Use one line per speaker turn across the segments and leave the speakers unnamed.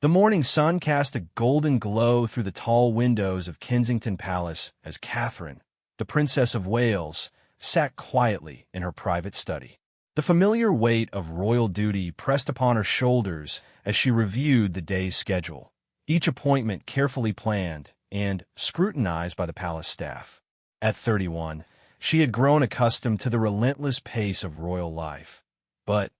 The morning sun cast a golden glow through the tall windows of Kensington Palace as Catherine, the Princess of Wales, sat quietly in her private study. The familiar weight of royal duty pressed upon her shoulders as she reviewed the day's schedule, each appointment carefully planned and scrutinized by the palace staff. At 31, she had grown accustomed to the relentless pace of royal life. But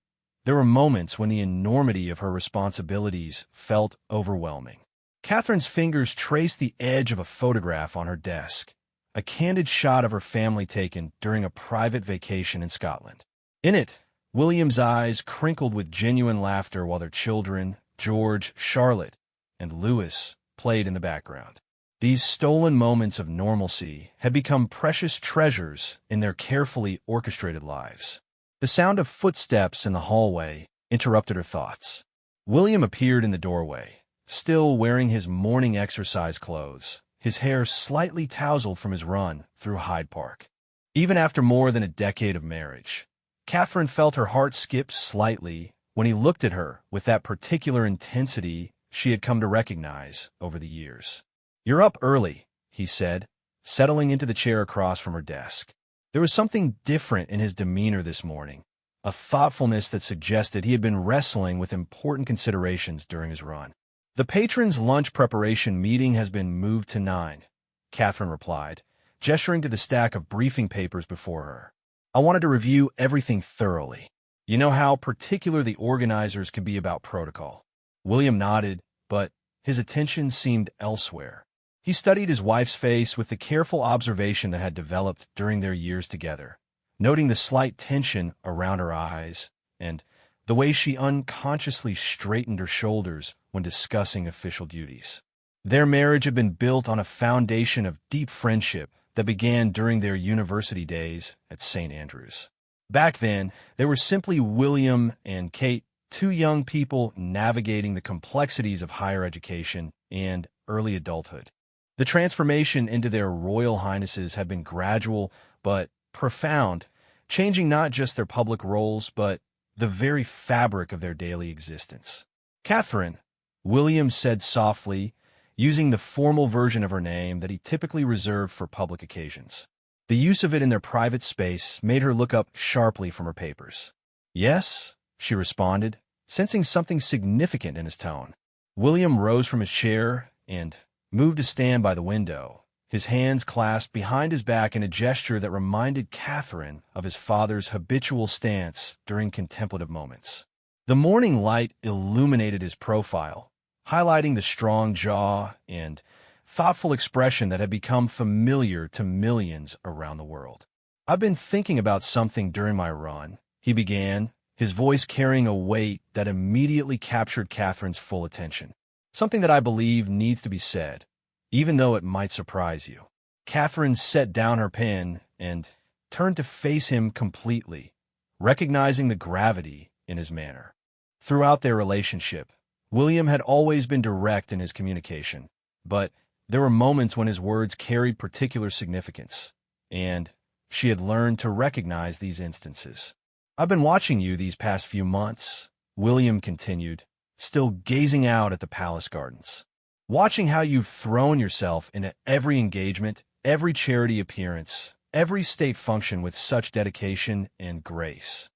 there were moments when the enormity of her responsibilities felt overwhelming. Catherine's fingers traced the edge of a photograph on her desk, a candid shot of her family taken during a private vacation in Scotland. In it, William's eyes crinkled with genuine laughter while their children, George, Charlotte, and Louis, played in the background. These stolen moments of normalcy had become precious treasures in their carefully orchestrated lives. The sound of footsteps in the hallway interrupted her thoughts. William appeared in the doorway, still wearing his morning exercise clothes, his hair slightly tousled from his run through Hyde Park. Even after more than a decade of marriage, Catherine felt her heart skip slightly when he looked at her with that particular intensity she had come to recognize over the years. "You're up early," he said, settling into the chair across from her desk. There was something different in his demeanor this morning, a thoughtfulness that suggested he had been wrestling with important considerations during his run. "The patrons' lunch preparation meeting has been moved to 9, Catherine replied, gesturing to the stack of briefing papers before her. "I wanted to review everything thoroughly. You know how particular the organizers can be about protocol." William nodded, but his attention seemed elsewhere. He studied his wife's face with the careful observation that had developed during their years together, noting the slight tension around her eyes and the way she unconsciously straightened her shoulders when discussing official duties. Their marriage had been built on a foundation of deep friendship that began during their university days at St. Andrews. Back then, they were simply William and Kate, two young people navigating the complexities of higher education and early adulthood. The transformation into their royal highnesses had been gradual but profound, changing not just their public roles but the very fabric of their daily existence. "Catherine," William said softly, using the formal version of her name that he typically reserved for public occasions. The use of it in their private space made her look up sharply from her papers. "Yes," she responded, sensing something significant in his tone. William rose from his chair and moved to stand by the window, his hands clasped behind his back in a gesture that reminded Catherine of his father's habitual stance during contemplative moments. The morning light illuminated his profile, highlighting the strong jaw and thoughtful expression that had become familiar to millions around the world. "I've been thinking about something during my run," he began, his voice carrying a weight that immediately captured Catherine's full attention. "Something that I believe needs to be said, even though it might surprise you." Catherine set down her pen and turned to face him completely, recognizing the gravity in his manner. Throughout their relationship, William had always been direct in his communication, but there were moments when his words carried particular significance, and she had learned to recognize these instances. "I've been watching you these past few months," William continued, still gazing out at the palace gardens. "Watching how you've thrown yourself into every engagement, every charity appearance, every state function with such dedication and grace."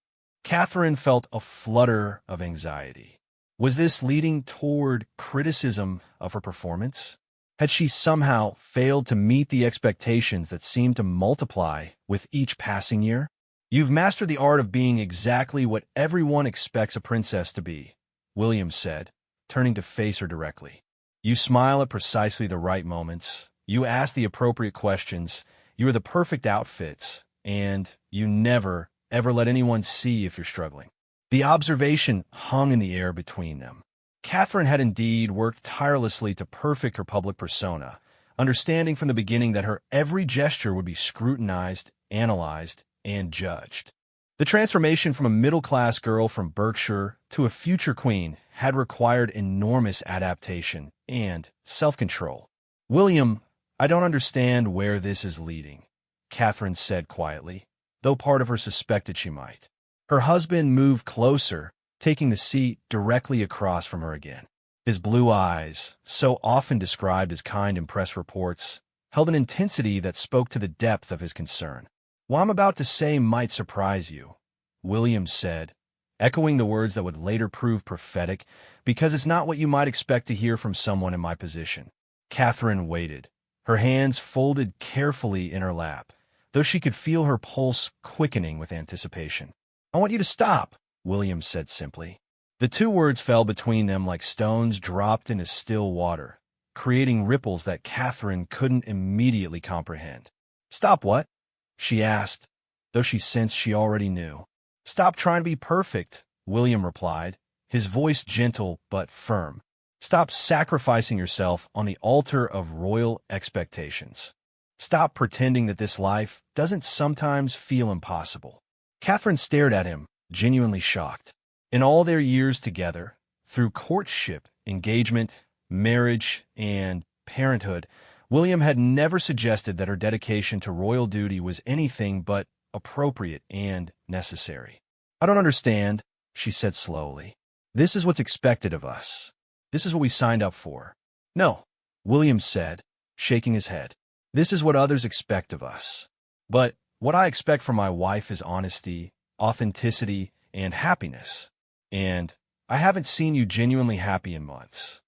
Catherine felt a flutter of anxiety. Was this leading toward criticism of her performance? Had she somehow failed to meet the expectations that seemed to multiply with each passing year? "You've mastered the art of being exactly what everyone expects a princess to be," William said, turning to face her directly. "You smile at precisely the right moments, you ask the appropriate questions, you are the perfect outfits, and you never, ever let anyone see if you're struggling." The observation hung in the air between them. Catherine had indeed worked tirelessly to perfect her public persona, understanding from the beginning that her every gesture would be scrutinized, analyzed, and judged. The transformation from a middle-class girl from Berkshire to a future queen had required enormous adaptation and self-control. "William, I don't understand where this is leading," Catherine said quietly, though part of her suspected she might. Her husband moved closer, taking the seat directly across from her again. His blue eyes, so often described as kind in press reports, held an intensity that spoke to the depth of his concern. "What I'm about to say might surprise you," Williams said, echoing the words that would later prove prophetic, "because it's not what you might expect to hear from someone in my position." Catherine waited, her hands folded carefully in her lap, though she could feel her pulse quickening with anticipation. "I want you to stop," Williams said simply. The two words fell between them like stones dropped into still water, creating ripples that Catherine couldn't immediately comprehend. "Stop what?" she asked, though she sensed she already knew. "Stop trying to be perfect," William replied, his voice gentle but firm. "Stop sacrificing yourself on the altar of royal expectations. Stop pretending that this life doesn't sometimes feel impossible." Catherine stared at him, genuinely shocked. In all their years together, through courtship, engagement, marriage, and parenthood, William had never suggested that her dedication to royal duty was anything but appropriate and necessary. "I don't understand," she said slowly. "This is what's expected of us. This is what we signed up for." "No," William said, shaking his head. "This is what others expect of us. But what I expect from my wife is honesty, authenticity, and happiness. And I haven't seen you genuinely happy in months."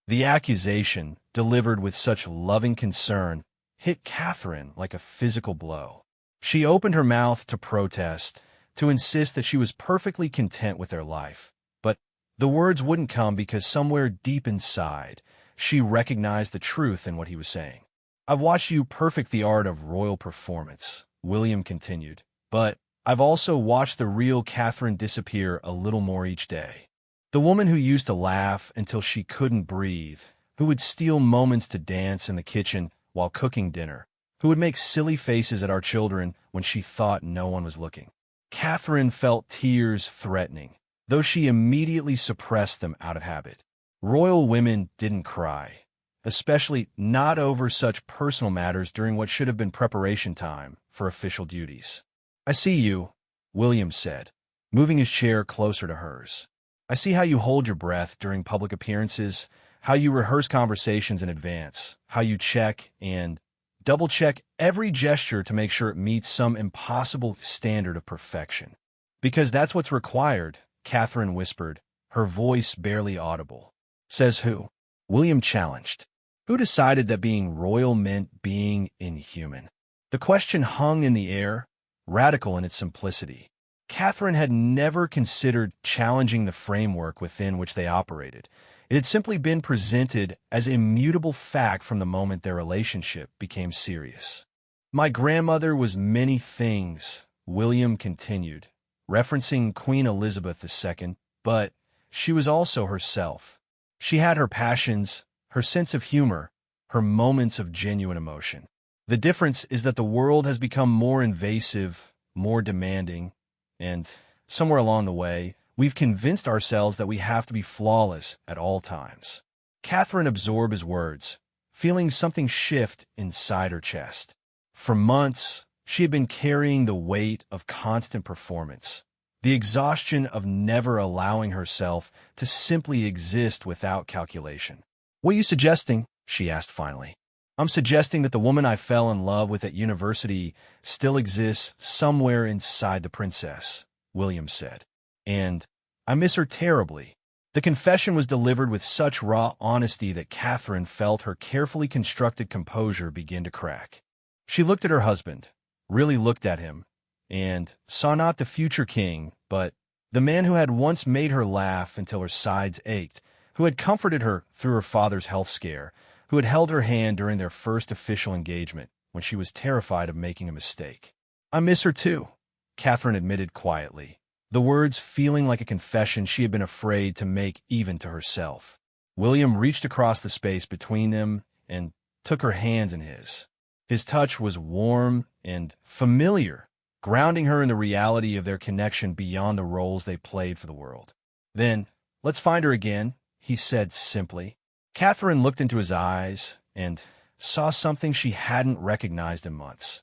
The accusation, delivered with such loving concern, hit Catherine like a physical blow. She opened her mouth to protest, to insist that she was perfectly content with their life. But the words wouldn't come because somewhere deep inside, she recognized the truth in what he was saying. "I've watched you perfect the art of royal performance," William continued, "but I've also watched the real Catherine disappear a little more each day. The woman who used to laugh until she couldn't breathe, who would steal moments to dance in the kitchen while cooking dinner, who would make silly faces at our children when she thought no one was looking." Catherine felt tears threatening, though she immediately suppressed them out of habit. Royal women didn't cry, especially not over such personal matters during what should have been preparation time for official duties. "I see you," William said, moving his chair closer to hers. "I see how you hold your breath during public appearances, how you rehearse conversations in advance, how you check and double-check every gesture to make sure it meets some impossible standard of perfection. Because that's what's required," Catherine whispered, her voice barely audible. "Says who?" William challenged. "Who decided that being royal meant being inhuman?" The question hung in the air, radical in its simplicity. Catherine had never considered challenging the framework within which they operated. It had simply been presented as immutable fact from the moment their relationship became serious. "My grandmother was many things," William continued, referencing Queen Elizabeth II, "but she was also herself. She had her passions, her sense of humor, her moments of genuine emotion. The difference is that the world has become more invasive, more demanding, and somewhere along the way, we've convinced ourselves that we have to be flawless at all times." Catherine absorbed his words, feeling something shift inside her chest. For months, she had been carrying the weight of constant performance, the exhaustion of never allowing herself to simply exist without calculation. "What are you suggesting?" she asked finally. "I'm suggesting that the woman I fell in love with at university still exists somewhere inside the princess," William said. "And I miss her terribly." The confession was delivered with such raw honesty that Catherine felt her carefully constructed composure begin to crack. She looked at her husband, really looked at him, and saw not the future king, but the man who had once made her laugh until her sides ached, who had comforted her through her father's health scare, who had held her hand during their first official engagement when she was terrified of making a mistake. "I miss her too," Catherine admitted quietly, the words feeling like a confession she had been afraid to make even to herself. William reached across the space between them and took her hands in his. His touch was warm and familiar, grounding her in the reality of their connection beyond the roles they played for the world. "Then, let's find her again," he said simply. Catherine looked into his eyes and saw something she hadn't recognized in months.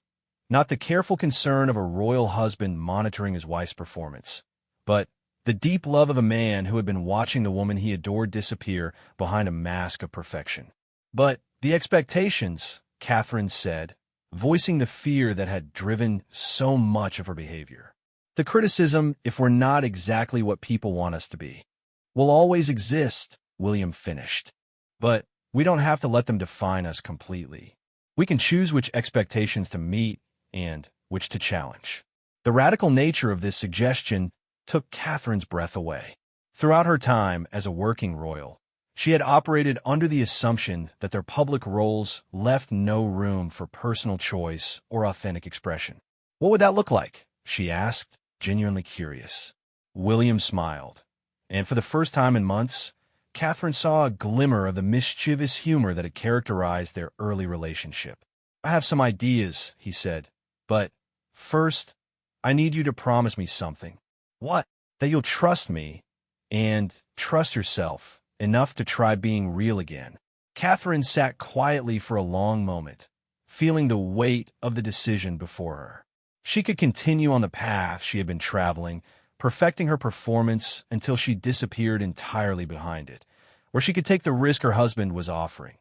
Not the careful concern of a royal husband monitoring his wife's performance, but the deep love of a man who had been watching the woman he adored disappear behind a mask of perfection. But the expectations, Catherine said, voicing the fear that had driven so much of her behavior. The criticism, if we're not exactly what people want us to be, will always exist, William finished. But we don't have to let them define us completely. We can choose which expectations to meet and which to challenge. The radical nature of this suggestion took Catherine's breath away. Throughout her time as a working royal, she had operated under the assumption that their public roles left no room for personal choice or authentic expression. What would that look like? She asked, genuinely curious. William smiled, and for the first time in months, Catherine saw a glimmer of the mischievous humor that had characterized their early relationship. I have some ideas, he said, but first, I need you to promise me something. What? That you'll trust me and trust yourself enough to try being real again. Catherine sat quietly for a long moment, feeling the weight of the decision before her. She could continue on the path she had been traveling, perfecting her performance until she disappeared entirely behind it, where she could take the risk her husband was offering,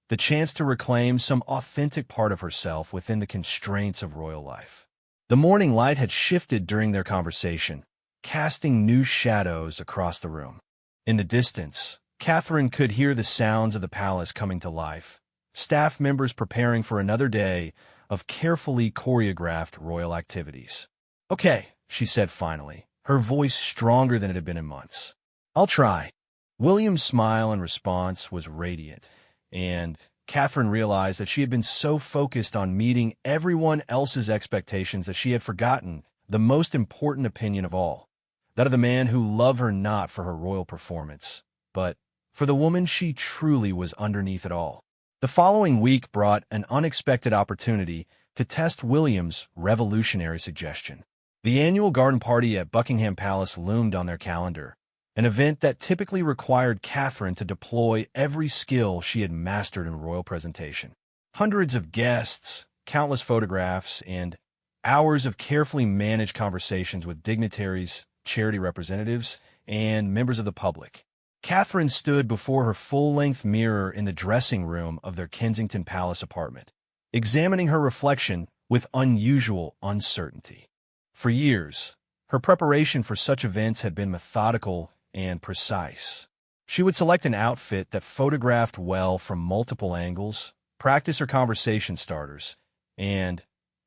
the chance to reclaim some authentic part of herself within the constraints of royal life. The morning light had shifted during their conversation, casting new shadows across the room. In the distance, Catherine could hear the sounds of the palace coming to life, staff members preparing for another day of carefully choreographed royal activities. Okay, she said finally, her voice stronger than it had been in months. I'll try. William's smile in response was radiant, and Catherine realized that she had been so focused on meeting everyone else's expectations that she had forgotten the most important opinion of all, that of the man who loved her not for her royal performance, but for the woman she truly was underneath it all. The following week brought an unexpected opportunity to test William's revolutionary suggestion. The annual garden party at Buckingham Palace loomed on their calendar, an event that typically required Catherine to deploy every skill she had mastered in royal presentation. Hundreds of guests, countless photographs, and hours of carefully managed conversations with dignitaries, charity representatives, and members of the public. Catherine stood before her full-length mirror in the dressing room of their Kensington Palace apartment, examining her reflection with unusual uncertainty. For years, her preparation for such events had been methodical and precise. She would select an outfit that photographed well from multiple angles, practice her conversation starters, and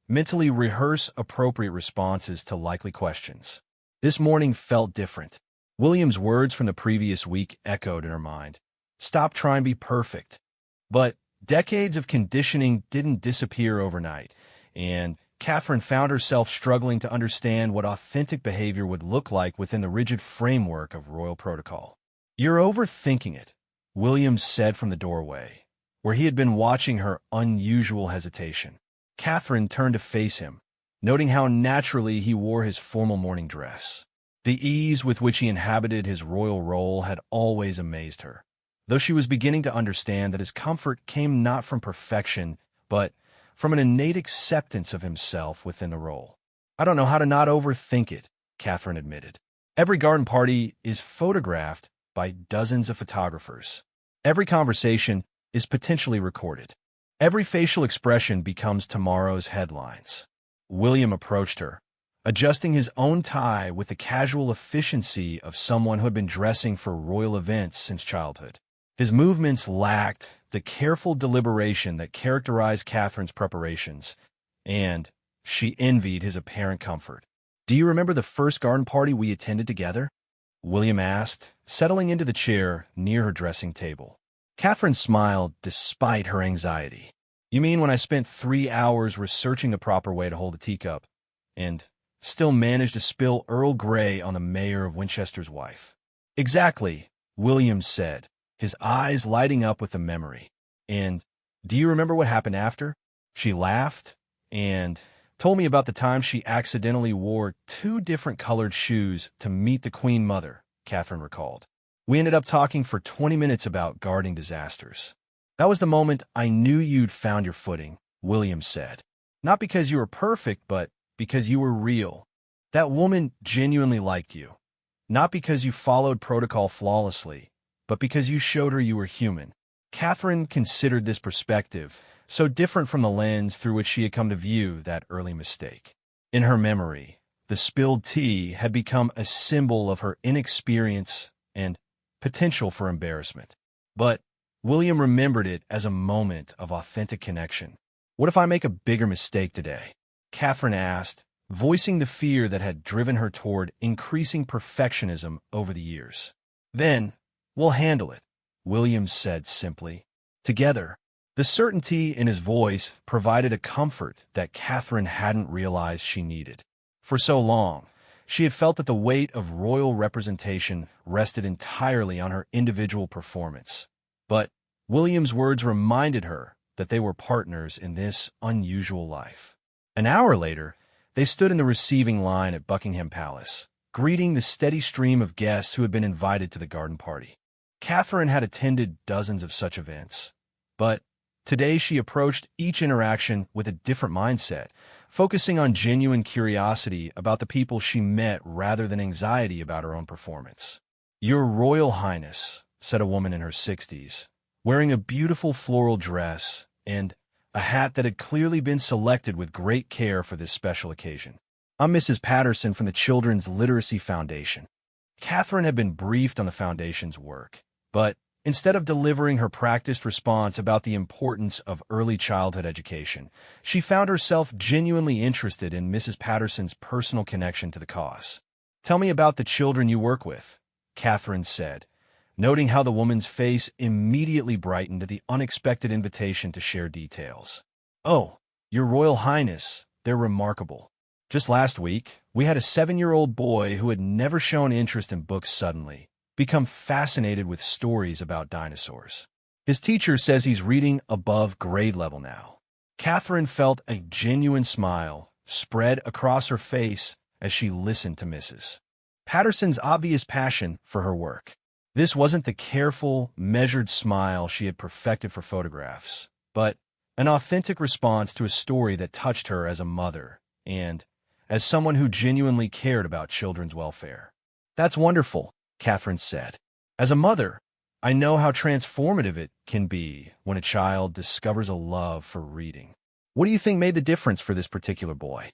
mentally rehearse appropriate responses to likely questions. This morning felt different. William's words from the previous week echoed in her mind. Stop trying to be perfect. But decades of conditioning didn't disappear overnight, and Catherine found herself struggling to understand what authentic behavior would look like within the rigid framework of royal protocol. You're overthinking it, William said from the doorway, where he had been watching her unusual hesitation. Catherine turned to face him, noting how naturally he wore his formal morning dress. The ease with which he inhabited his royal role had always amazed her, though she was beginning to understand that his comfort came not from perfection, but from an innate acceptance of himself within the role. I don't know how to not overthink it, Catherine admitted. Every garden party is photographed by dozens of photographers. Every conversation is potentially recorded. Every facial expression becomes tomorrow's headlines. William approached her, adjusting his own tie with the casual efficiency of someone who had been dressing for royal events since childhood. His movements lacked the careful deliberation that characterized Catherine's preparations, and she envied his apparent comfort. Do you remember the first garden party we attended together? William asked, settling into the chair near her dressing table. Catherine smiled despite her anxiety. You mean when I spent 3 hours researching the proper way to hold a teacup, and still managed to spill Earl Grey on the mayor of Winchester's wife? Exactly, William said, his eyes lighting up with the memory. And do you remember what happened after? She laughed and told me about the time she accidentally wore 2 different colored shoes to meet the Queen Mother, Catherine recalled. We ended up talking for 20 minutes about guarding disasters. That was the moment I knew you'd found your footing, William said. Not because you were perfect, but because you were real. That woman genuinely liked you. not because you followed protocol flawlessly, but because you showed her you were human. Catherine considered this perspective, so different from the lens through which she had come to view that early mistake. In her memory, the spilled tea had become a symbol of her inexperience and potential for embarrassment. But William remembered it as a moment of authentic connection. "What if I make a bigger mistake today?" Catherine asked, voicing the fear that had driven her toward increasing perfectionism over the years. "Then, we'll handle it," William said simply. "Together." The certainty in his voice provided a comfort that Catherine hadn't realized she needed. For so long, she had felt that the weight of royal representation rested entirely on her individual performance. But William's words reminded her that they were partners in this unusual life. An hour later, they stood in the receiving line at Buckingham Palace, greeting the steady stream of guests who had been invited to the garden party. Catherine had attended dozens of such events, but today she approached each interaction with a different mindset, focusing on genuine curiosity about the people she met rather than anxiety about her own performance. "Your Royal Highness," said a woman in her 60s, wearing a beautiful floral dress and a hat that had clearly been selected with great care for this special occasion. "I'm Mrs. Patterson from the Children's Literacy Foundation." Catherine had been briefed on the foundation's work, but instead of delivering her practiced response about the importance of early childhood education, she found herself genuinely interested in Mrs. Patterson's personal connection to the cause. "Tell me about the children you work with," Catherine said, noting how the woman's face immediately brightened at the unexpected invitation to share details. "Oh, Your Royal Highness, they're remarkable. Just last week, we had a 7-year-old boy who had never shown interest in books suddenly become fascinated with stories about dinosaurs. His teacher says he's reading above grade level now." Catherine felt a genuine smile spread across her face as she listened to Mrs. Patterson's obvious passion for her work. This wasn't the careful, measured smile she had perfected for photographs, but an authentic response to a story that touched her as a mother and as someone who genuinely cared about children's welfare. "That's wonderful," Catherine said. "As a mother, I know how transformative it can be when a child discovers a love for reading. What do you think made the difference for this particular boy?"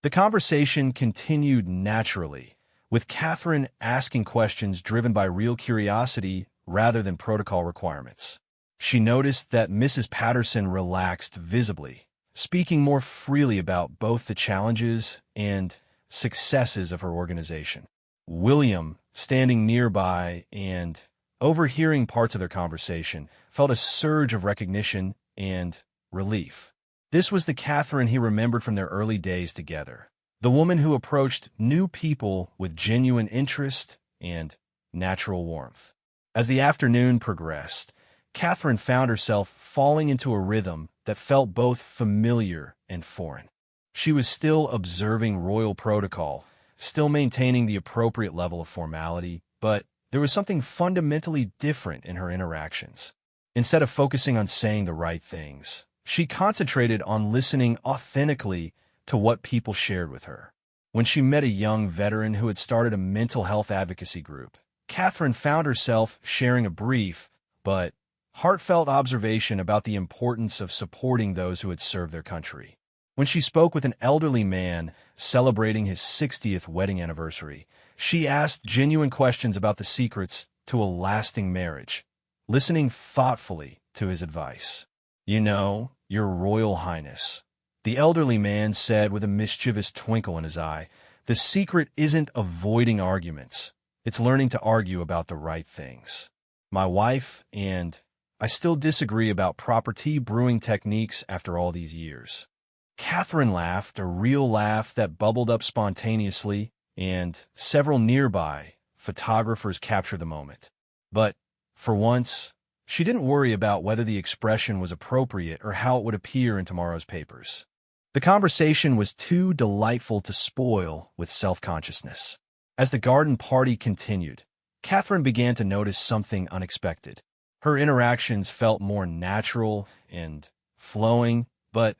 The conversation continued naturally, with Catherine asking questions driven by real curiosity rather than protocol requirements. She noticed that Mrs. Patterson relaxed visibly, speaking more freely about both the challenges and successes of her organization. William, standing nearby and overhearing parts of their conversation, felt a surge of recognition and relief. This was the Catherine he remembered from their early days together, the woman who approached new people with genuine interest and natural warmth. As the afternoon progressed, Catherine found herself falling into a rhythm that felt both familiar and foreign. She was still observing royal protocol, still maintaining the appropriate level of formality, but there was something fundamentally different in her interactions. Instead of focusing on saying the right things, she concentrated on listening authentically to what people shared with her. When she met a young veteran who had started a mental health advocacy group, Catherine found herself sharing a brief but heartfelt observation about the importance of supporting those who had served their country. When she spoke with an elderly man celebrating his 60th wedding anniversary, she asked genuine questions about the secrets to a lasting marriage, listening thoughtfully to his advice. "You know, Your Royal Highness," the elderly man said with a mischievous twinkle in his eye, "the secret isn't avoiding arguments. It's learning to argue about the right things. My wife and I still disagree about proper tea brewing techniques after all these years." Catherine laughed, a real laugh that bubbled up spontaneously, and several nearby photographers captured the moment. But, for once, she didn't worry about whether the expression was appropriate or how it would appear in tomorrow's papers. The conversation was too delightful to spoil with self-consciousness. As the garden party continued, Catherine began to notice something unexpected. Her interactions felt more natural and flowing, but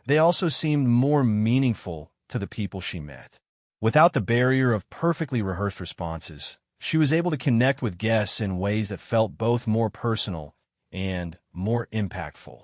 they also seemed more meaningful to the people she met. Without the barrier of perfectly rehearsed responses, she was able to connect with guests in ways that felt both more personal and more impactful.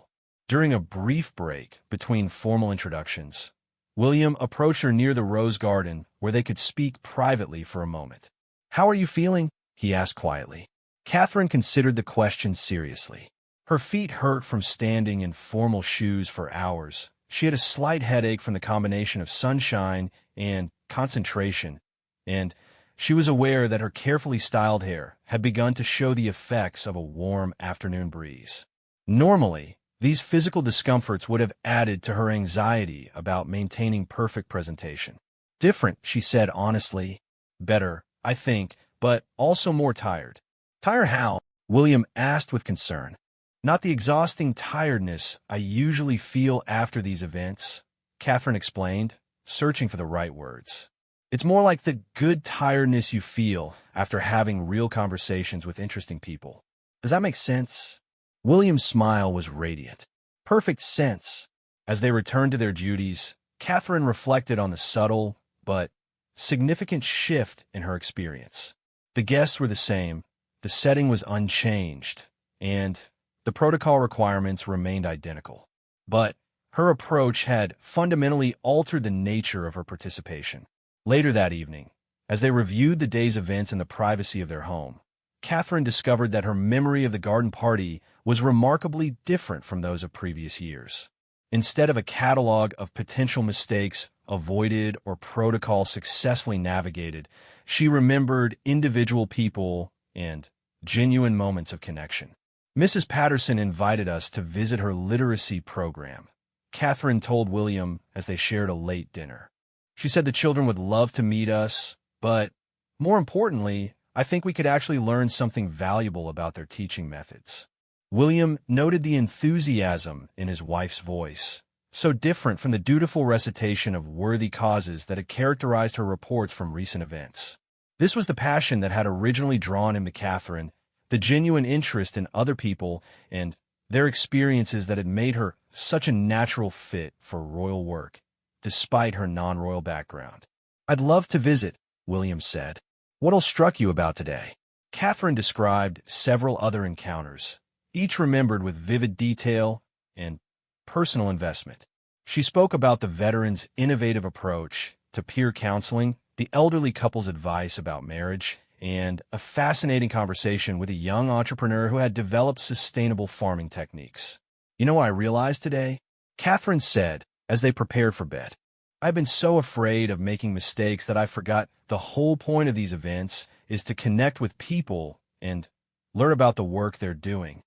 During a brief break between formal introductions, William approached her near the rose garden where they could speak privately for a moment. "How are you feeling?" he asked quietly. Catherine considered the question seriously. Her feet hurt from standing in formal shoes for hours. She had a slight headache from the combination of sunshine and concentration, and she was aware that her carefully styled hair had begun to show the effects of a warm afternoon breeze. Normally, these physical discomforts would have added to her anxiety about maintaining perfect presentation. "Different," she said honestly. "Better, I think, but also more tired." "Tired how?" William asked with concern. "Not the exhausting tiredness I usually feel after these events," Catherine explained, searching for the right words. "It's more like the good tiredness you feel after having real conversations with interesting people. Does that make sense?" William's smile was radiant. "Perfect sense." As they returned to their duties, Catherine reflected on the subtle but significant shift in her experience. The guests were the same, the setting was unchanged, and the protocol requirements remained identical. But her approach had fundamentally altered the nature of her participation. Later that evening, as they reviewed the day's events in the privacy of their home, Catherine discovered that her memory of the garden party was remarkably different from those of previous years. Instead of a catalog of potential mistakes avoided or protocol successfully navigated, she remembered individual people and genuine moments of connection. "Mrs. Patterson invited us to visit her literacy program," Catherine told William as they shared a late dinner. "She said the children would love to meet us, but more importantly, I think we could actually learn something valuable about their teaching methods." William noted the enthusiasm in his wife's voice, so different from the dutiful recitation of worthy causes that had characterized her reports from recent events. This was the passion that had originally drawn him to Catherine, the genuine interest in other people and their experiences that had made her such a natural fit for royal work, despite her non-royal background. "I'd love to visit," William said. "What else struck you about today?" Catherine described several other encounters, each remembered with vivid detail and personal investment. She spoke about the veteran's innovative approach to peer counseling, the elderly couple's advice about marriage, and a fascinating conversation with a young entrepreneur who had developed sustainable farming techniques. "You know what I realized today?" Catherine said as they prepared for bed. "I've been so afraid of making mistakes that I forgot the whole point of these events is to connect with people and learn about the work they're doing."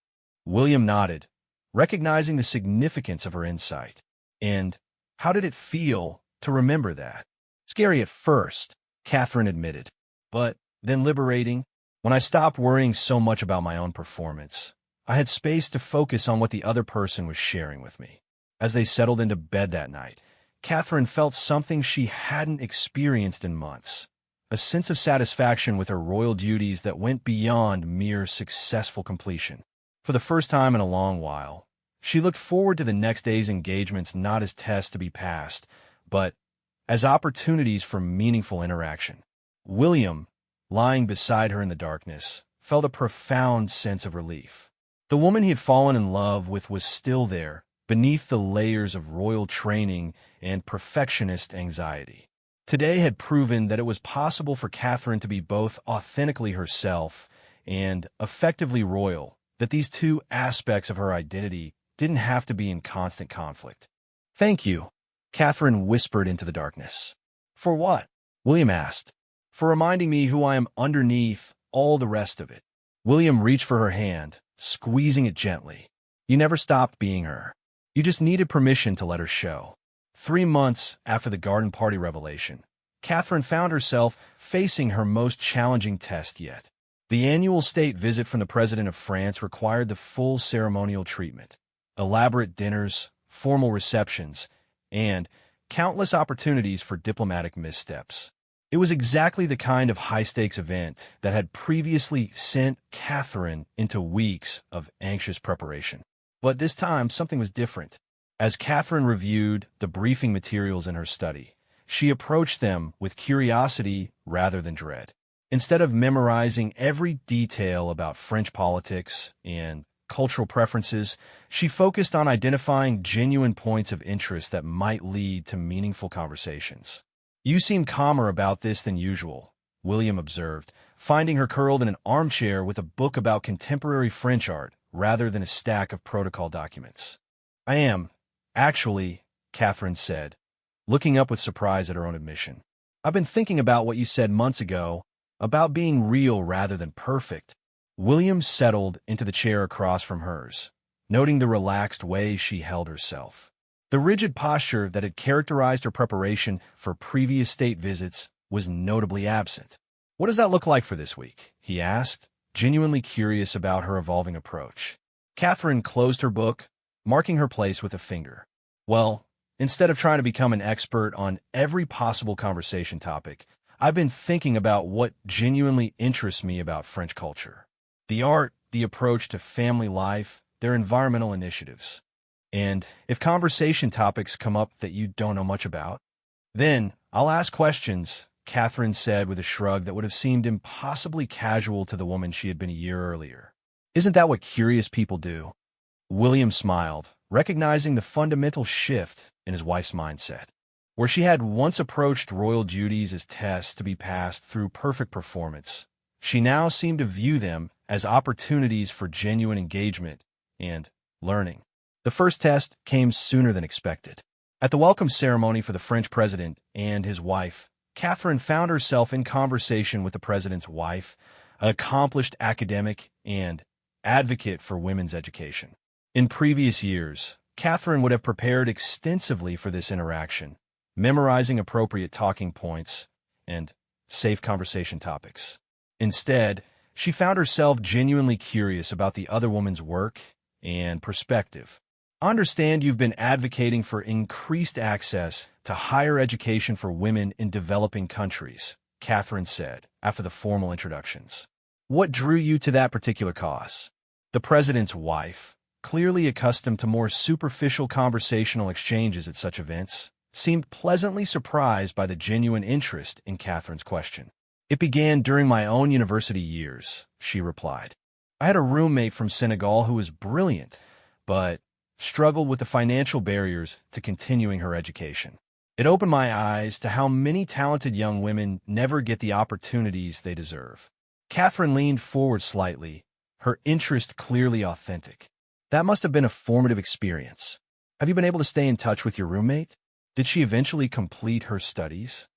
William nodded, recognizing the significance of her insight. "And how did it feel to remember that?" "Scary at first," Catherine admitted, "but then liberating. When I stopped worrying so much about my own performance, I had space to focus on what the other person was sharing with me." As they settled into bed that night, Catherine felt something she hadn't experienced in months, a sense of satisfaction with her royal duties that went beyond mere successful completion. For the first time in a long while, she looked forward to the next day's engagements not as tests to be passed, but as opportunities for meaningful interaction. William, lying beside her in the darkness, felt a profound sense of relief. The woman he had fallen in love with was still there, beneath the layers of royal training and perfectionist anxiety. Today had proven that it was possible for Catherine to be both authentically herself and effectively royal, that these two aspects of her identity didn't have to be in constant conflict. "Thank you," Catherine whispered into the darkness. "For what?" William asked. "For reminding me who I am underneath all the rest of it." William reached for her hand, squeezing it gently. "You never stopped being her. You just needed permission to let her show." 3 months after the garden party revelation, Catherine found herself facing her most challenging test yet. The annual state visit from the President of France required the full ceremonial treatment, elaborate dinners, formal receptions, and countless opportunities for diplomatic missteps. It was exactly the kind of high-stakes event that had previously sent Catherine into weeks of anxious preparation. But this time, something was different. As Catherine reviewed the briefing materials in her study, she approached them with curiosity rather than dread. Instead of memorizing every detail about French politics and cultural preferences, she focused on identifying genuine points of interest that might lead to meaningful conversations. "You seem calmer about this than usual," William observed, finding her curled in an armchair with a book about contemporary French art rather than a stack of protocol documents. "I am, actually," Catherine said, looking up with surprise at her own admission. "I've been thinking about what you said months ago, about being real rather than perfect." William settled into the chair across from hers, noting the relaxed way she held herself. The rigid posture that had characterized her preparation for previous state visits was notably absent. "What does that look like for this week?" he asked, genuinely curious about her evolving approach. Catherine closed her book, marking her place with a finger. "Well, instead of trying to become an expert on every possible conversation topic, I've been thinking about what genuinely interests me about French culture. The art, the approach to family life, their environmental initiatives. And if conversation topics come up that you don't know much about, then I'll ask questions," Catherine said with a shrug that would have seemed impossibly casual to the woman she had been a year earlier. "Isn't that what curious people do?" William smiled, recognizing the fundamental shift in his wife's mindset. Where she had once approached royal duties as tests to be passed through perfect performance, she now seemed to view them as opportunities for genuine engagement and learning. The first test came sooner than expected. At the welcome ceremony for the French president and his wife, Catherine found herself in conversation with the president's wife, an accomplished academic and advocate for women's education. In previous years, Catherine would have prepared extensively for this interaction, memorizing appropriate talking points and safe conversation topics. Instead, she found herself genuinely curious about the other woman's work and perspective. "I understand you've been advocating for increased access to higher education for women in developing countries," Catherine said after the formal introductions. "What drew you to that particular cause?" The president's wife, clearly accustomed to more superficial conversational exchanges at such events, seemed pleasantly surprised by the genuine interest in Catherine's question. "It began during my own university years," she replied. "I had a roommate from Senegal who was brilliant, but struggled with the financial barriers to continuing her education. It opened my eyes to how many talented young women never get the opportunities they deserve." Catherine leaned forward slightly, her interest clearly authentic. "That must have been a formative experience. Have you been able to stay in touch with your roommate? Did she eventually complete her studies?"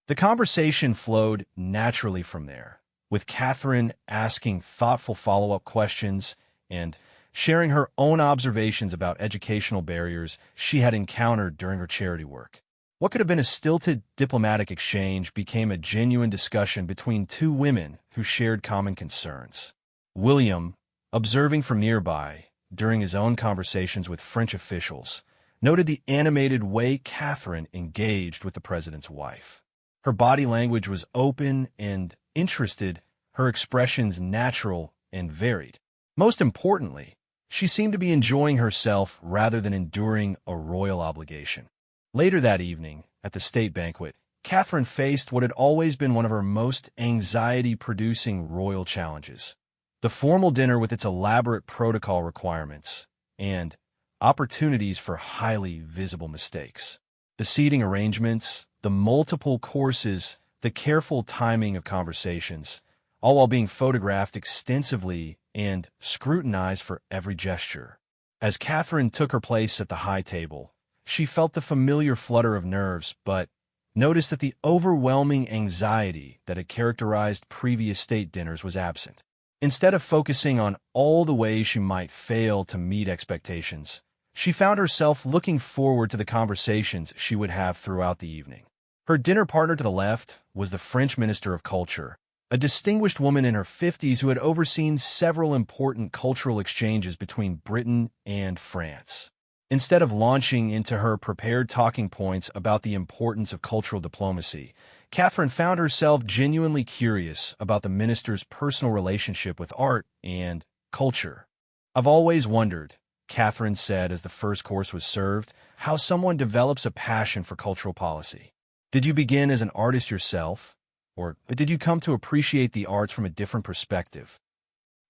The conversation flowed naturally from there, with Catherine asking thoughtful follow-up questions and sharing her own observations about educational barriers she had encountered during her charity work. What could have been a stilted diplomatic exchange became a genuine discussion between two women who shared common concerns. William, observing from nearby during his own conversations with French officials, noted the animated way Catherine engaged with the president's wife. Her body language was open and interested, her expressions natural and varied. Most importantly, she seemed to be enjoying herself rather than enduring a royal obligation. Later that evening, at the state banquet, Catherine faced what had always been one of her most anxiety-producing royal challenges: the formal dinner with its elaborate protocol requirements and opportunities for highly visible mistakes. The seating arrangements, the multiple courses, the careful timing of conversations, all while being photographed extensively and scrutinized for every gesture. As Catherine took her place at the high table, she felt the familiar flutter of nerves, but noticed that the overwhelming anxiety that had characterized previous state dinners was absent. Instead of focusing on all the ways she might fail to meet expectations, she found herself looking forward to the conversations she would have throughout the evening. Her dinner partner to the left was the French Minister of Culture, a distinguished woman in her 50s who had overseen several important cultural exchanges between Britain and France. Instead of launching into her prepared talking points about the importance of cultural diplomacy, Catherine found herself genuinely curious about the minister's personal relationship with art and culture. "I've always wondered," Catherine said as the first course was served, "how someone develops a passion for cultural policy. Did you begin as an artist yourself, or did you come to appreciate the arts from a different perspective?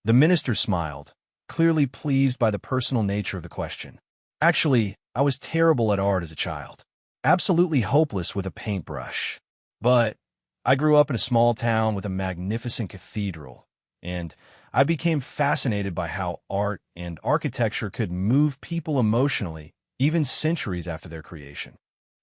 The minister smiled, clearly pleased by the personal nature of the question. Actually, I was terrible at art as a child. Absolutely hopeless with a paintbrush. But I grew up in a small town with a magnificent cathedral, and I became fascinated by how art and architecture could move people emotionally, even centuries after their creation.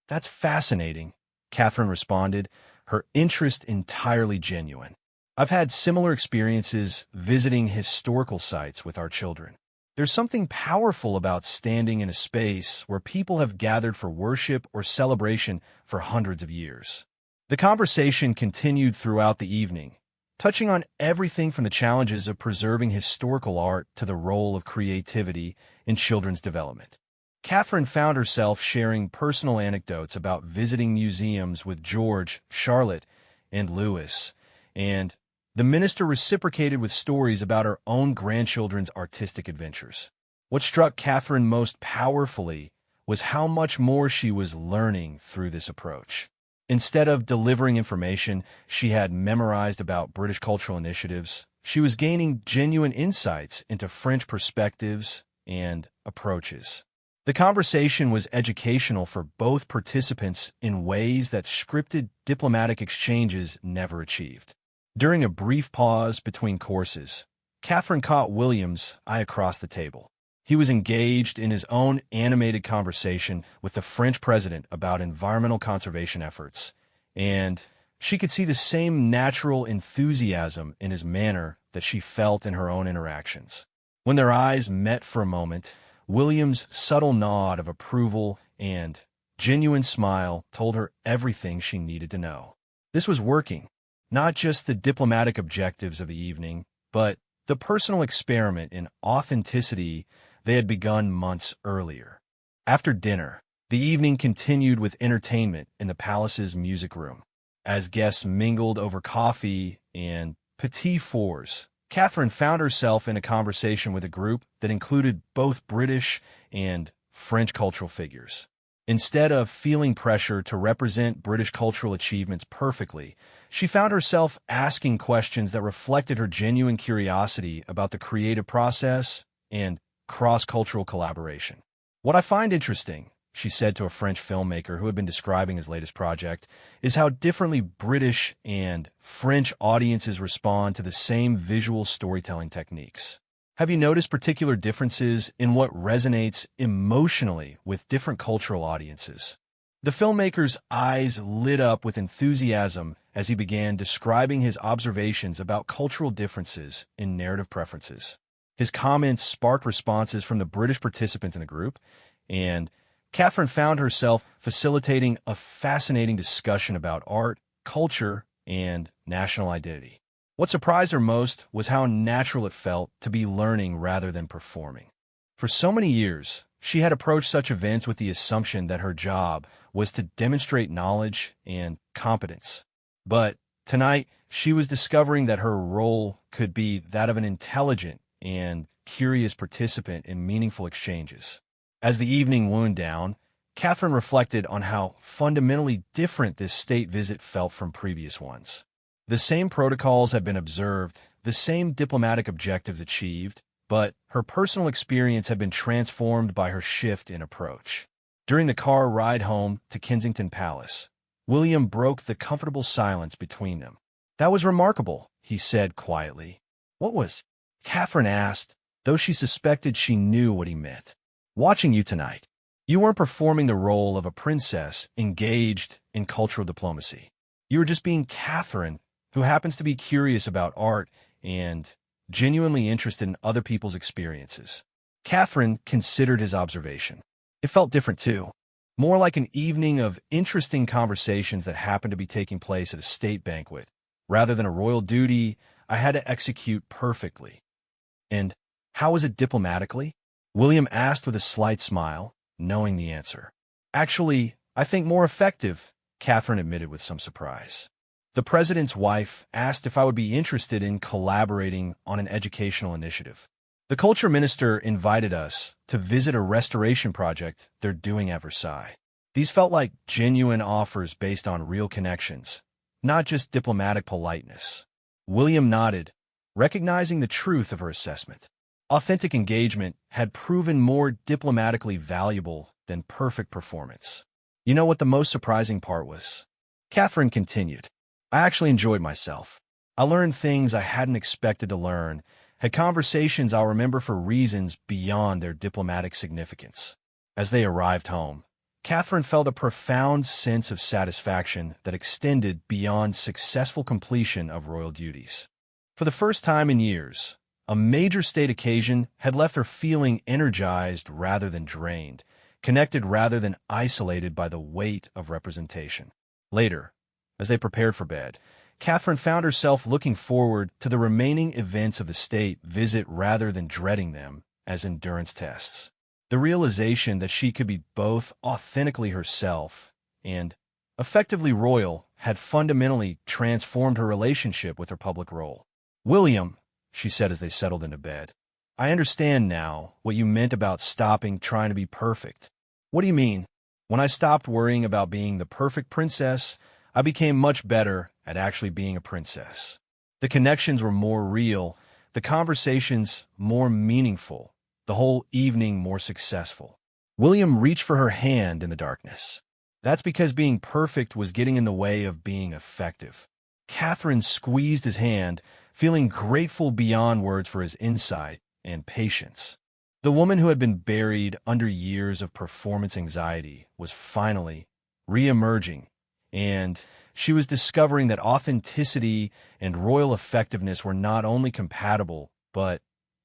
That's fascinating, Catherine responded, her interest entirely genuine. I've had similar experiences visiting historical sites with our children. There's something powerful about standing in a space where people have gathered for worship or celebration for hundreds of years. The conversation continued throughout the evening, touching on everything from the challenges of preserving historical art to the role of creativity in children's development. Catherine found herself sharing personal anecdotes about visiting museums with George, Charlotte, and Louis, and the minister reciprocated with stories about her own grandchildren's artistic adventures. What struck Catherine most powerfully was how much more she was learning through this approach. Instead of delivering information she had memorized about British cultural initiatives, she was gaining genuine insights into French perspectives and approaches. The conversation was educational for both participants in ways that scripted diplomatic exchanges never achieved. During a brief pause between courses, Catherine caught William's eye across the table. He was engaged in his own animated conversation with the French president about environmental conservation efforts, and she could see the same natural enthusiasm in his manner that she felt in her own interactions. When their eyes met for a moment, William's subtle nod of approval and genuine smile told her everything she needed to know. This was working. Not just the diplomatic objectives of the evening, but the personal experiment in authenticity they had begun months earlier. After dinner, the evening continued with entertainment in the palace's music room. As guests mingled over coffee and petit fours, Catherine found herself in a conversation with a group that included both British and French cultural figures. Instead of feeling pressure to represent British cultural achievements perfectly, she found herself asking questions that reflected her genuine curiosity about the creative process and cross-cultural collaboration. What I find interesting, she said to a French filmmaker who had been describing his latest project, is how differently British and French audiences respond to the same visual storytelling techniques. Have you noticed particular differences in what resonates emotionally with different cultural audiences? The filmmaker's eyes lit up with enthusiasm as he began describing his observations about cultural differences in narrative preferences. His comments sparked responses from the British participants in the group, and Catherine found herself facilitating a fascinating discussion about art, culture, and national identity. What surprised her most was how natural it felt to be learning rather than performing. For so many years, she had approached such events with the assumption that her job was to demonstrate knowledge and competence. But tonight, she was discovering that her role could be that of an intelligent and curious participant in meaningful exchanges. As the evening wound down, Catherine reflected on how fundamentally different this state visit felt from previous ones. The same protocols had been observed, the same diplomatic objectives achieved, but her personal experience had been transformed by her shift in approach. During the car ride home to Kensington Palace, William broke the comfortable silence between them. "That was remarkable," he said quietly. "What was?" Catherine asked, though she suspected she knew what he meant. "Watching you tonight. You weren't performing the role of a princess engaged in cultural diplomacy. You were just being Catherine, who happens to be curious about art and genuinely interested in other people's experiences." Catherine considered his observation. It felt different too, more like an evening of interesting conversations that happened to be taking place at a state banquet, rather than a royal duty I had to execute perfectly. "And how was it diplomatically?" William asked with a slight smile, knowing the answer. "Actually, I think more effective," Catherine admitted with some surprise. The president's wife asked if I would be interested in collaborating on an educational initiative. The culture minister invited us to visit a restoration project they're doing at Versailles. These felt like genuine offers based on real connections, not just diplomatic politeness. William nodded, recognizing the truth of her assessment. Authentic engagement had proven more diplomatically valuable than perfect performance. You know what the most surprising part was? Catherine continued. I actually enjoyed myself. I learned things I hadn't expected to learn, had conversations I'll remember for reasons beyond their diplomatic significance. As they arrived home, Catherine felt a profound sense of satisfaction that extended beyond successful completion of royal duties. For the first time in years, a major state occasion had left her feeling energized rather than drained, connected rather than isolated by the weight of representation. Later, as they prepared for bed, Catherine found herself looking forward to the remaining events of the state visit rather than dreading them as endurance tests. The realization that she could be both authentically herself and effectively royal had fundamentally transformed her relationship with her public role. William, she said as they settled into bed, I understand now what you meant about stopping trying to be perfect. What do you mean? When I stopped worrying about being the perfect princess, I became much better at actually being a princess. The connections were more real, the conversations more meaningful, the whole evening more successful. William reached for her hand in the darkness. That's because being perfect was getting in the way of being effective. Catherine squeezed his hand, feeling grateful beyond words for his insight and patience. The woman who had been buried under years of performance anxiety was finally re-emerging, and she was discovering that authenticity and royal effectiveness were not only compatible, but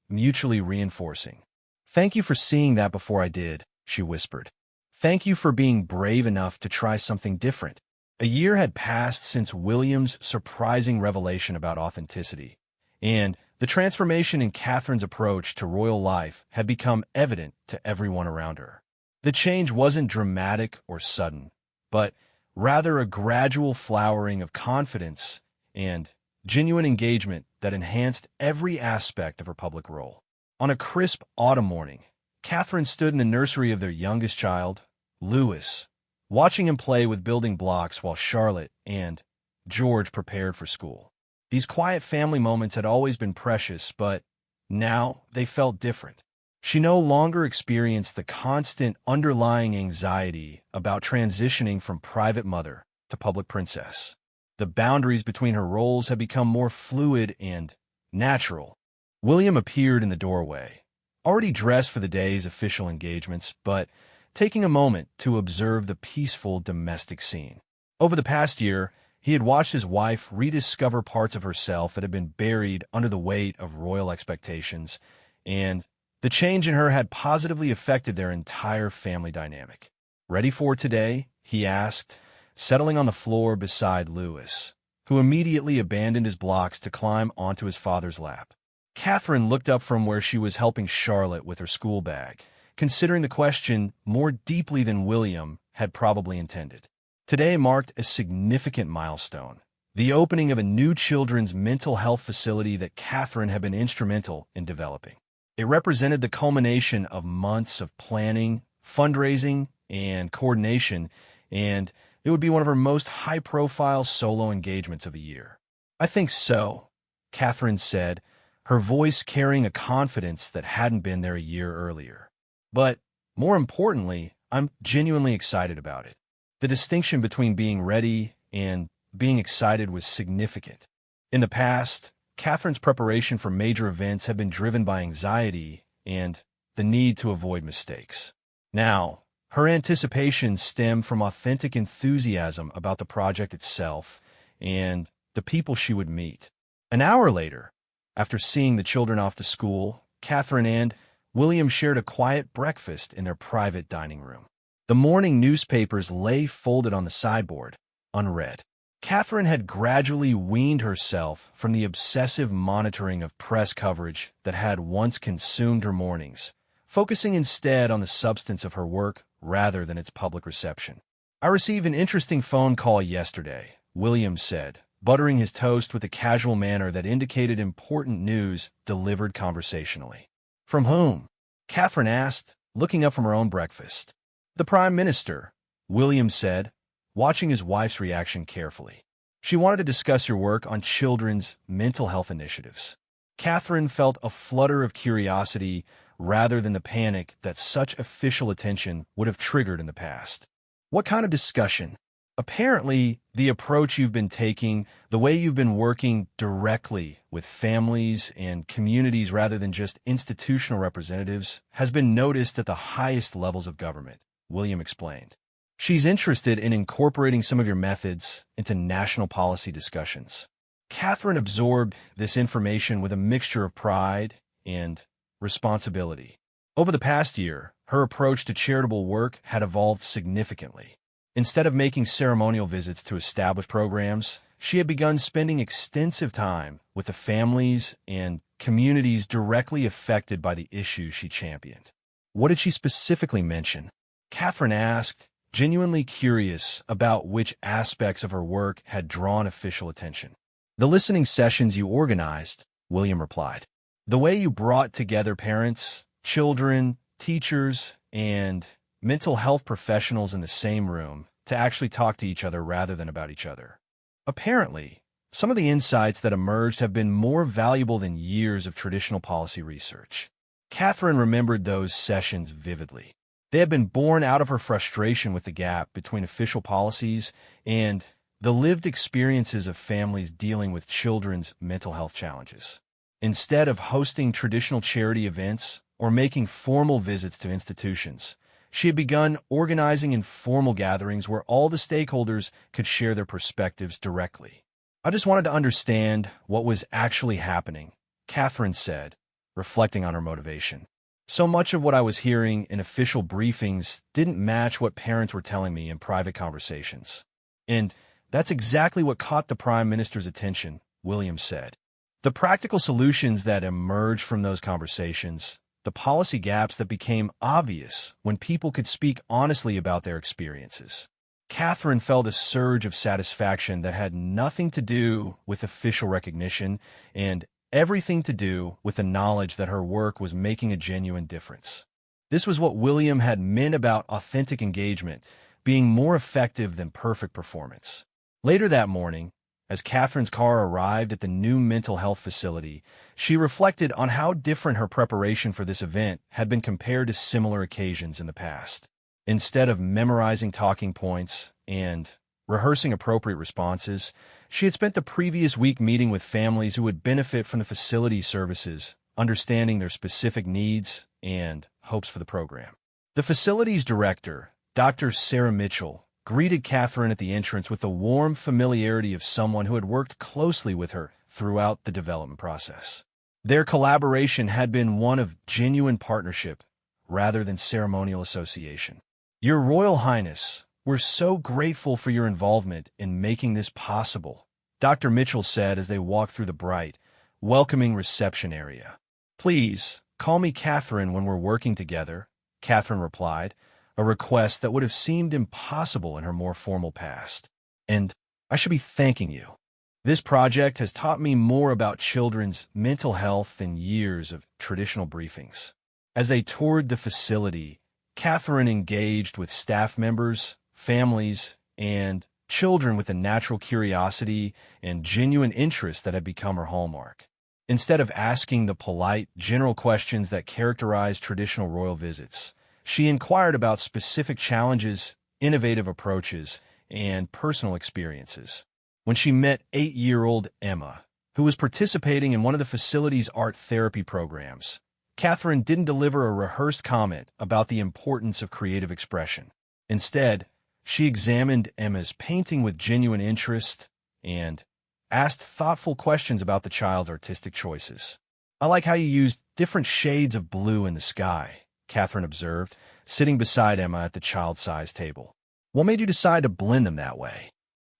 mutually reinforcing. Thank you for seeing that before I did, she whispered. Thank you for being brave enough to try something different. A year had passed since William's surprising revelation about authenticity, and the transformation in Catherine's approach to royal life had become evident to everyone around her. The change wasn't dramatic or sudden, but rather a gradual flowering of confidence and genuine engagement that enhanced every aspect of her public role. On a crisp autumn morning, Catherine stood in the nursery of their youngest child, Louis, watching him play with building blocks while Charlotte and George prepared for school. These quiet family moments had always been precious, but now they felt different. She no longer experienced the constant underlying anxiety about transitioning from private mother to public princess. The boundaries between her roles had become more fluid and natural. William appeared in the doorway, already dressed for the day's official engagements, but taking a moment to observe the peaceful domestic scene. Over the past year, he had watched his wife rediscover parts of herself that had been buried under the weight of royal expectations, and the change in her had positively affected their entire family dynamic. Ready for today? He asked, settling on the floor beside Louis, who immediately abandoned his blocks to climb onto his father's lap. Catherine looked up from where she was helping Charlotte with her school bag, considering the question more deeply than William had probably intended. Today marked a significant milestone, the opening of a new children's mental health facility that Catherine had been instrumental in developing. It represented the culmination of months of planning, fundraising, and coordination, and it would be one of her most high-profile solo engagements of the year. I think so, Catherine said, her voice carrying a confidence that hadn't been there a year earlier. But, more importantly, I'm genuinely excited about it. The distinction between being ready and being excited was significant. In the past, Catherine's preparation for major events had been driven by anxiety and the need to avoid mistakes. Now, her anticipation stemmed from authentic enthusiasm about the project itself and the people she would meet. An hour later, after seeing the children off to school, Catherine and William shared a quiet breakfast in their private dining room. The morning newspapers lay folded on the sideboard, unread. Catherine had gradually weaned herself from the obsessive monitoring of press coverage that had once consumed her mornings, focusing instead on the substance of her work rather than its public reception. I received an interesting phone call yesterday, William said, buttering his toast with a casual manner that indicated important news delivered conversationally. From whom? Catherine asked, looking up from her own breakfast. The Prime Minister, William said, watching his wife's reaction carefully. She wanted to discuss your work on children's mental health initiatives. Catherine felt a flutter of curiosity rather than the panic that such official attention would have triggered in the past. What kind of discussion? Apparently, the approach you've been taking, the way you've been working directly with families and communities rather than just institutional representatives, has been noticed at the highest levels of government, William explained. She's interested in incorporating some of your methods into national policy discussions. Catherine absorbed this information with a mixture of pride and responsibility. Over the past year, her approach to charitable work had evolved significantly. Instead of making ceremonial visits to established programs, she had begun spending extensive time with the families and communities directly affected by the issues she championed. What did she specifically mention? Catherine asked, genuinely curious about which aspects of her work had drawn official attention. The listening sessions you organized, William replied. The way you brought together parents, children, teachers, and mental health professionals in the same room to actually talk to each other rather than about each other. Apparently, some of the insights that emerged have been more valuable than years of traditional policy research. Catherine remembered those sessions vividly. They had been born out of her frustration with the gap between official policies and the lived experiences of families dealing with children's mental health challenges. Instead of hosting traditional charity events or making formal visits to institutions, she had begun organizing informal gatherings where all the stakeholders could share their perspectives directly. I just wanted to understand what was actually happening, Catherine said, reflecting on her motivation. So much of what I was hearing in official briefings didn't match what parents were telling me in private conversations. And that's exactly what caught the Prime Minister's attention, William said. The practical solutions that emerged from those conversations, the policy gaps that became obvious when people could speak honestly about their experiences. Catherine felt a surge of satisfaction that had nothing to do with official recognition and everything to do with the knowledge that her work was making a genuine difference. This was what William had meant about authentic engagement, being more effective than perfect performance. Later that morning, as Catherine's car arrived at the new mental health facility, she reflected on how different her preparation for this event had been compared to similar occasions in the past. Instead of memorizing talking points and rehearsing appropriate responses, she had spent the previous week meeting with families who would benefit from the facility's services, understanding their specific needs and hopes for the program. The facility's director, Dr. Sarah Mitchell, greeted Catherine at the entrance with the warm familiarity of someone who had worked closely with her throughout the development process. Their collaboration had been one of genuine partnership rather than ceremonial association. Your Royal Highness, we're so grateful for your involvement in making this possible, Dr. Mitchell said as they walked through the bright, welcoming reception area. Please, call me Catherine when we're working together, Catherine replied, a request that would have seemed impossible in her more formal past. And I should be thanking you. This project has taught me more about children's mental health than years of traditional briefings. As they toured the facility, Catherine engaged with staff members, families, and children with a natural curiosity and genuine interest that had become her hallmark. Instead of asking the polite, general questions that characterize traditional royal visits, she inquired about specific challenges, innovative approaches, and personal experiences. When she met 8-year-old Emma, who was participating in one of the facility's art therapy programs, Catherine didn't deliver a rehearsed comment about the importance of creative expression. Instead, she examined Emma's painting with genuine interest and asked thoughtful questions about the child's artistic choices. I like how you used different shades of blue in the sky, Catherine observed, sitting beside Emma at the child-sized table. What made you decide to blend them that way?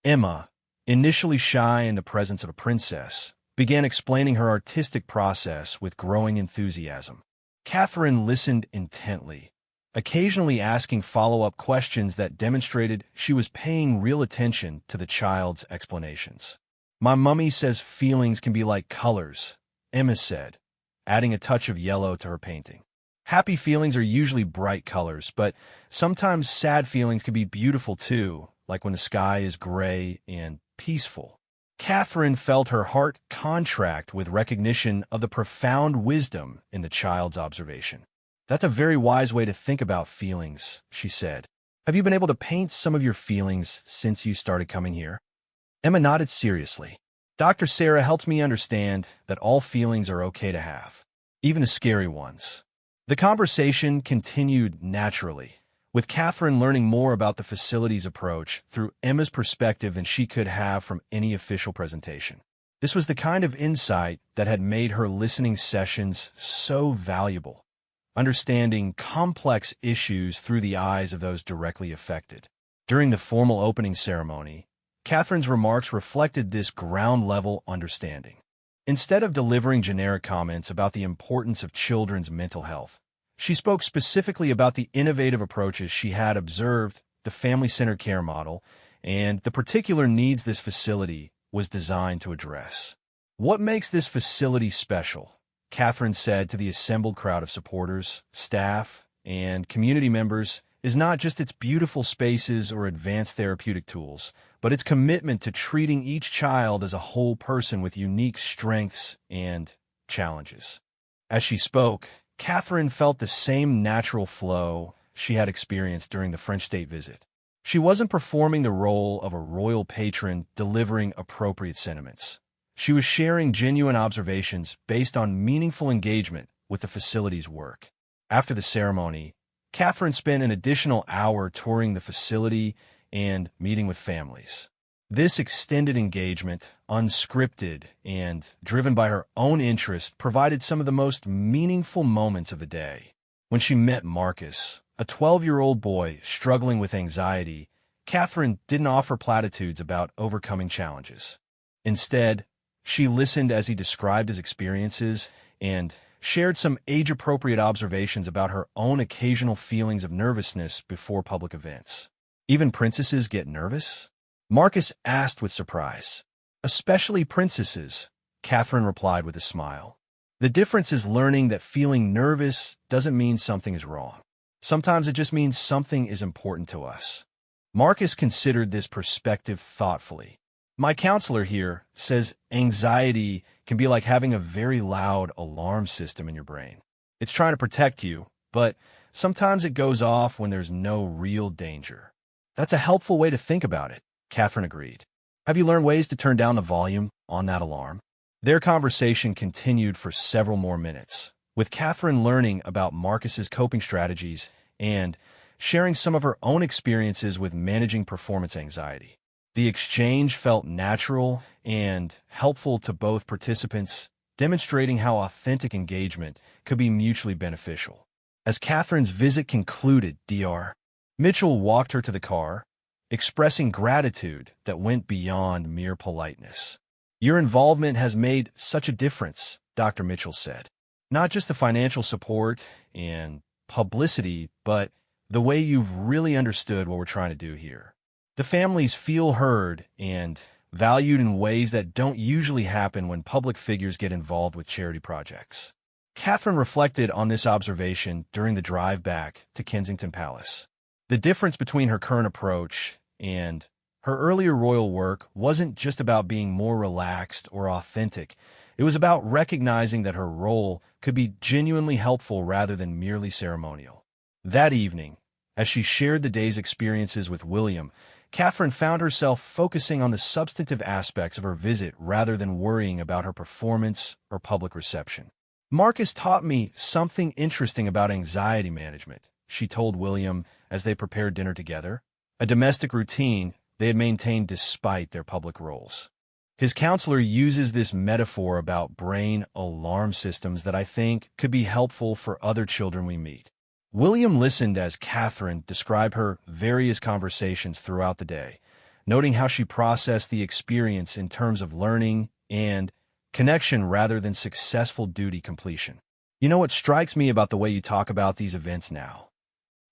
Emma, initially shy in the presence of a princess, began explaining her artistic process with growing enthusiasm. Catherine listened intently, occasionally asking follow-up questions that demonstrated she was paying real attention to the child's explanations. My mummy says feelings can be like colors, Emma said, adding a touch of yellow to her painting. Happy feelings are usually bright colors, but sometimes sad feelings can be beautiful too, like when the sky is gray and peaceful. Catherine felt her heart contract with recognition of the profound wisdom in the child's observation. "That's a very wise way to think about feelings," she said. "Have you been able to paint some of your feelings since you started coming here?" Emma nodded seriously. "Dr. Sarah helps me understand that all feelings are okay to have, even the scary ones." The conversation continued naturally, with Catherine learning more about the facility's approach through Emma's perspective than she could have from any official presentation. This was the kind of insight that had made her listening sessions so valuable, understanding complex issues through the eyes of those directly affected. During the formal opening ceremony, Catherine's remarks reflected this ground-level understanding. Instead of delivering generic comments about the importance of children's mental health, she spoke specifically about the innovative approaches she had observed, the family-centered care model, and the particular needs this facility was designed to address. "What makes this facility special?" Catherine said to the assembled crowd of supporters, staff, and community members, "is not just its beautiful spaces or advanced therapeutic tools, but its commitment to treating each child as a whole person with unique strengths and challenges." As she spoke, Catherine felt the same natural flow she had experienced during the French state visit. She wasn't performing the role of a royal patron delivering appropriate sentiments. She was sharing genuine observations based on meaningful engagement with the facility's work. After the ceremony, Catherine spent an additional hour touring the facility and meeting with families. This extended engagement, unscripted and driven by her own interest, provided some of the most meaningful moments of the day. When she met Marcus, a 12-year-old boy struggling with anxiety, Catherine didn't offer platitudes about overcoming challenges. Instead, she listened as he described his experiences and shared some age-appropriate observations about her own occasional feelings of nervousness before public events. "Even princesses get nervous?" Marcus asked with surprise. "Especially princesses," Catherine replied with a smile. "The difference is learning that feeling nervous doesn't mean something is wrong. Sometimes it just means something is important to us." Marcus considered this perspective thoughtfully. "My counselor here says anxiety can be like having a very loud alarm system in your brain. It's trying to protect you, but sometimes it goes off when there's no real danger." "That's a helpful way to think about it," Catherine agreed. "Have you learned ways to turn down the volume on that alarm?" Their conversation continued for several more minutes, with Catherine learning about Marcus's coping strategies and sharing some of her own experiences with managing performance anxiety. The exchange felt natural and helpful to both participants, demonstrating how authentic engagement could be mutually beneficial. As Catherine's visit concluded, Dr. Mitchell walked her to the car, expressing gratitude that went beyond mere politeness. "Your involvement has made such a difference," Dr. Mitchell said. "Not just the financial support and publicity, but the way you've really understood what we're trying to do here. The families feel heard and valued in ways that don't usually happen when public figures get involved with charity projects." Catherine reflected on this observation during the drive back to Kensington Palace. The difference between her current approach and her earlier royal work wasn't just about being more relaxed or authentic. It was about recognizing that her role could be genuinely helpful rather than merely ceremonial. That evening, as she shared the day's experiences with William, Catherine found herself focusing on the substantive aspects of her visit rather than worrying about her performance or public reception. "Marcus taught me something interesting about anxiety management," she told William as they prepared dinner together, a domestic routine they had maintained despite their public roles. His counselor uses this metaphor about brain alarm systems that I think could be helpful for other children we meet. William listened as Catherine described her various conversations throughout the day, noting how she processed the experience in terms of learning and connection rather than successful duty completion. "You know what strikes me about the way you talk about these events now?"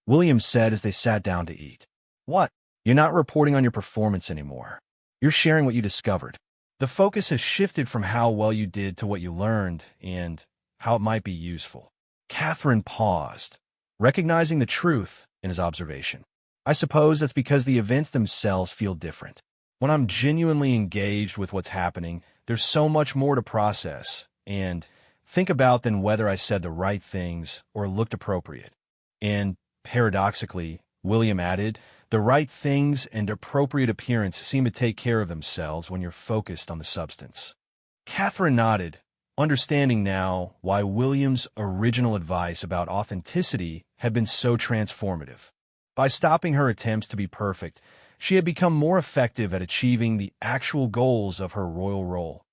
William said as they sat down to eat. "What? You're not reporting on your performance anymore. You're sharing what you discovered. The focus has shifted from how well you did to what you learned and how it might be useful." Catherine paused, recognizing the truth in his observation. I suppose that's because the events themselves feel different. When I'm genuinely engaged with what's happening, there's so much more to process and think about than whether I said the right things or looked appropriate. And paradoxically, William added, the right things and appropriate appearance seem to take care of themselves when you're focused on the substance. Catherine nodded, understanding now why William's original advice about authenticity had been so transformative. By stopping her attempts to be perfect, she had become more effective at achieving the actual goals of her royal role: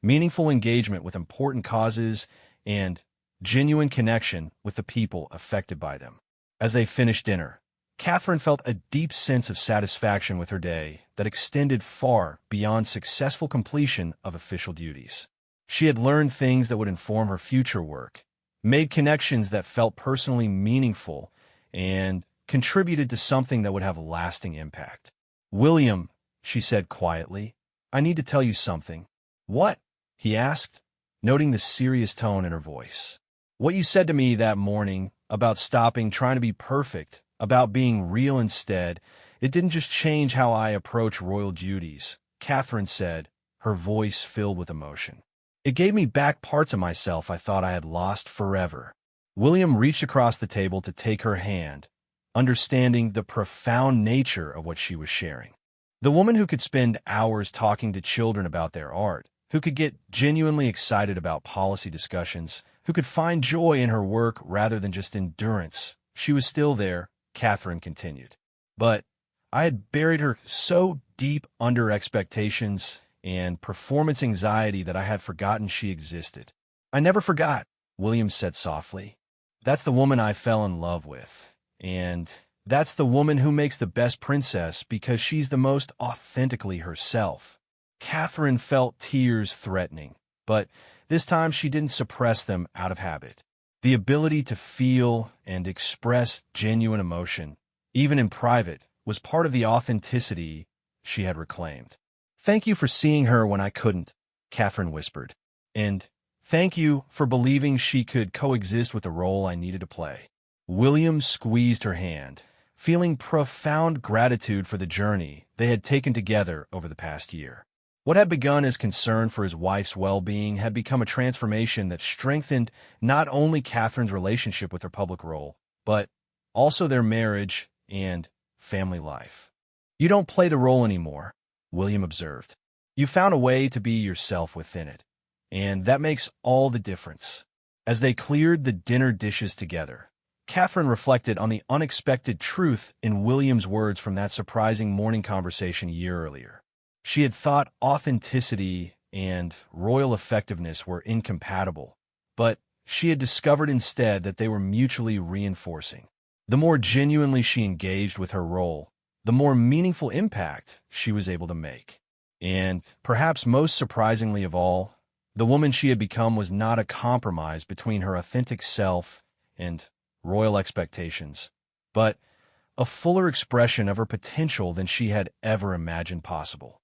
meaningful engagement with important causes and genuine connection with the people affected by them. As they finished dinner, Catherine felt a deep sense of satisfaction with her day that extended far beyond successful completion of official duties. She had learned things that would inform her future work, made connections that felt personally meaningful, and contributed to something that would have a lasting impact. "William," she said quietly, "I need to tell you something." "What?" he asked, noting the serious tone in her voice. "What you said to me that morning about stopping trying to be perfect, about being real instead, it didn't just change how I approach royal duties," Catherine said, her voice filled with emotion. "It gave me back parts of myself I thought I had lost forever." William reached across the table to take her hand, understanding the profound nature of what she was sharing. The woman who could spend hours talking to children about their art, who could get genuinely excited about policy discussions, who could find joy in her work rather than just endurance. She was still there, Catherine continued. But I had buried her so deep under expectations and performance anxiety that I had forgotten she existed. "I never forgot," William said softly. "That's the woman I fell in love with. And that's the woman who makes the best princess because she's the most authentically herself." Catherine felt tears threatening, but this time she didn't suppress them out of habit. The ability to feel and express genuine emotion, even in private, was part of the authenticity she had reclaimed. "Thank you for seeing her when I couldn't," Catherine whispered. "And thank you for believing she could coexist with the role I needed to play." William squeezed her hand, feeling profound gratitude for the journey they had taken together over the past year. What had begun as concern for his wife's well-being had become a transformation that strengthened not only Catherine's relationship with her public role, but also their marriage and family life. "You don't play the role anymore," William observed. "You found a way to be yourself within it, and that makes all the difference." As they cleared the dinner dishes together, Catherine reflected on the unexpected truth in William's words from that surprising morning conversation a year earlier. She had thought authenticity and royal effectiveness were incompatible, but she had discovered instead that they were mutually reinforcing. The more genuinely she engaged with her role, the more meaningful impact she was able to make. And perhaps most surprisingly of all, the woman she had become was not a compromise between her authentic self and royal expectations, but a fuller expression of her potential than she had ever imagined possible.